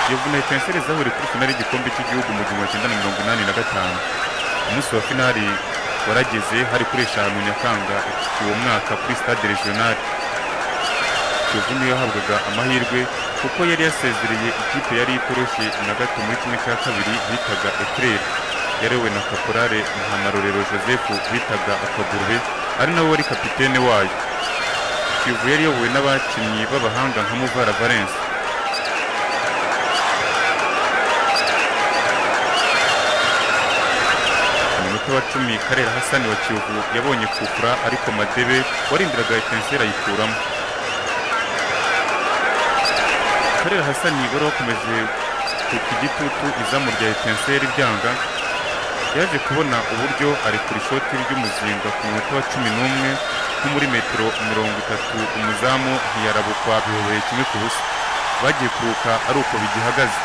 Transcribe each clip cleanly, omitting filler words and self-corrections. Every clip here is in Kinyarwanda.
Kiyovu na Etincelles zahuriye kuri finali y'igikombe cy'igihugu mu 1985. Umunsi wa finali warageze hari kuri 5 Nyakanga uwo mwaka kuri stade regional. Kiyovu niyo yahabwaga amahirwe kuko yari yasezereye ikipe yari itoroshye na gato muri kimwe cya kabiri bitaga Etincelles, yarewe na Kaporale Ntamarorero Joseph bitaga Akagurube, ari nawe wari kapitene wayo. Kiyovu yari yobowe n'abakinnyi b'abahanga nka Muvara Valence. Wa 10 Karera Hasani wa Kiyovu yabonye kufura ariko Madebe warindiraga Etincelles ayikuramo. Karera Hasani wari wakomeje kuka igitutu izamu rya Etincelles byanga, yaje kubona uburyo ari kuri shoti ry'umuzinga ku munota wa 11 nko muri metero 30 umuzamu ntiyarabukwa bihoboye 1-0. Bagiye kuruka ari uko bigihagaze.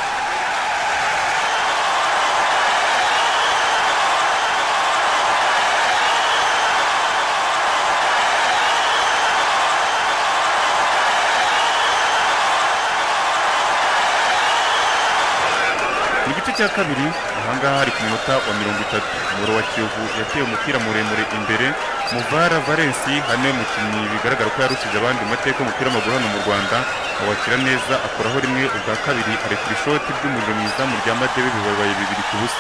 Mu gice cya kabiri ahangaha hari ku munota wa 30 umuro wa Kiyovu yateye umupira muremure imbere. Muvara Valence hano mukinnyi bigaragara ko yarushije abandi mu mateka y'umupira w'amaguru hano mu Rwanda, awakira neza akoraho rimwe, ubwa kabiri ari kuri shoti ry'umuriro mwiza mu rya Madebe bibaye 2-0.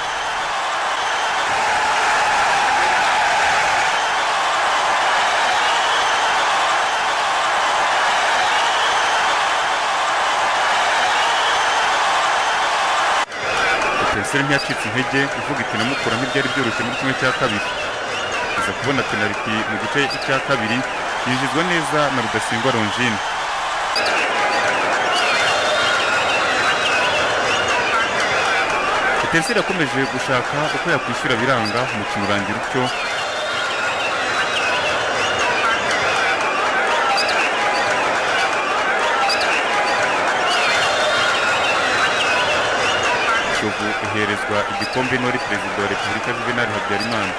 Etincelles ntiyacitse intege ivuga iti namukura ntibyari byoroshye muri kimwe cya kabiri. Iza kubona penaliti mu gice cya kabiri yinjizwa neza na Rudasingwa Longine. Etincelles yakomeje gushaka uko yakwishyura biranga, umukino urangira utyo. Kiyovu iherezwa igikombe n'uwari perezida wa Repubulika Juvenal Habyarimana.